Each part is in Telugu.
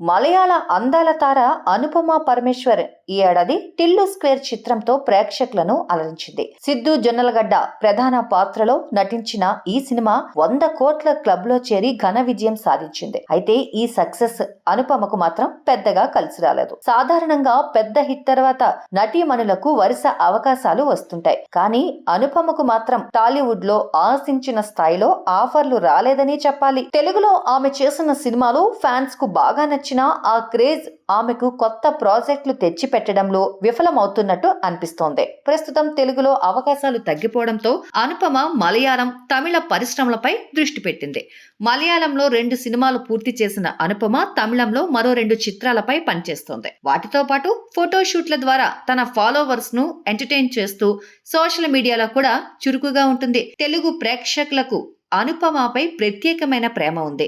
మలయాళ అందాల తార అనుపమ పరమేశ్వర్ ఈ ఏడాది టిల్లు స్క్వేర్ చిత్రంతో ప్రేక్షకులను అలరించింది. సిద్ధు జొన్నలగడ్డ ప్రధాన పాత్రలో నటించిన ఈ సినిమా 100 కోట్ల క్లబ్ లో చేరి ఘన విజయం సాధించింది. అయితే ఈ సక్సెస్ అనుపమకు మాత్రం పెద్దగా కలిసి రాలేదు. సాధారణంగా పెద్ద హిట్ తర్వాత నటీమణులకు వరుస అవకాశాలు వస్తుంటాయి. కానీ అనుపమకు మాత్రం టాలీవుడ్ లో ఆశించిన స్థాయిలో ఆఫర్లు రాలేదని చెప్పాలి. తెలుగులో ఆమె చేసిన సినిమాలు ఫ్యాన్స్ కు బాగా నచ్చిన ఆ క్రేజ్ ఆమెకు కొత్త ప్రాజెక్టులు తెచ్చి పెట్టడంలో విఫలమవుతున్నట్టు అనిపిస్తోంది. ప్రస్తుతం తెలుగులో అవకాశాలు తగ్గిపోవడంతో అనుపమ మలయాళం, తమిళ పరిశ్రమలపై దృష్టి పెట్టింది. మలయాళంలో 2 సినిమాలు పూర్తి చేసిన అనుపమ తమిళంలో మరో 2 చిత్రాలపై పనిచేస్తోంది. వాటితో పాటు ఫోటోషూట్ల ద్వారా తన ఫాలోవర్స్ ను ఎంటర్టైన్ చేస్తూ సోషల్ మీడియాలో కూడా చురుకుగా ఉంటుంది. తెలుగు ప్రేక్షకులకు అనుపమపై ప్రత్యేకమైన ప్రేమ ఉంది.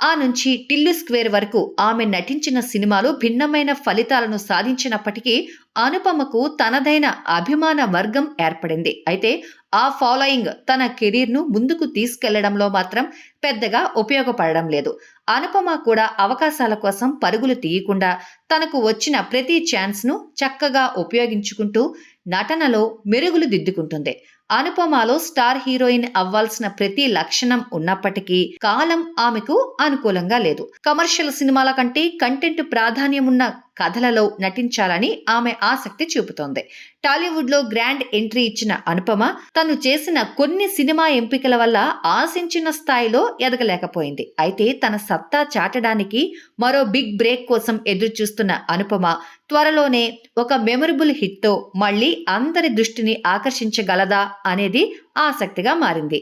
ఆ నుంచి టిల్లు స్క్వేర్ వరకు ఆమె నటించిన సినిమాలు భిన్నమైన ఫలితాలను సాధించినప్పటికీ అనుపమకు తనదైన అభిమాన వర్గం ఏర్పడింది. అయితే ఆ ఫాలోయింగ్ తన కెరీర్ ను ముందుకు తీసుకెళ్లడంలో మాత్రం పెద్దగా ఉపయోగపడడం లేదు. అనుపమ కూడా అవకాశాల కోసం పరుగులు తీయకుండా తనకు వచ్చిన ప్రతి ఛాన్స్ ను చక్కగా ఉపయోగించుకుంటూ నటనలో మెరుగులు దిద్దుకుంటుంది. అనుపమలో స్టార్ హీరోయిన్ అవ్వాల్సిన ప్రతి లక్షణం ఉన్నప్పటికీ కాలం ఆమెకు అనుకూలంగా లేదు. కమర్షియల్ సినిమాల కంటే కంటెంట్ ప్రాధాన్యం ఉన్న కథలలో నటించాలని ఆమె ఆసక్తి చూపుతోంది. టాలీవుడ్ లో గ్రాండ్ ఎంట్రీ ఇచ్చిన అనుపమ తను చేసిన కొన్ని సినిమా ఎంపికల వల్ల ఆశించిన స్థాయిలో ఎదగలేకపోయింది. అయితే తన సత్తా చాటడానికి మరో బిగ్ బ్రేక్ కోసం ఎదురు చూస్తున్న అనుపమ త్వరలోనే ఒక మెమరబుల్ హిట్ తో మళ్లీ అందరి దృష్టిని ఆకర్షించగలదా అనేది ఆసక్తిగా మారింది.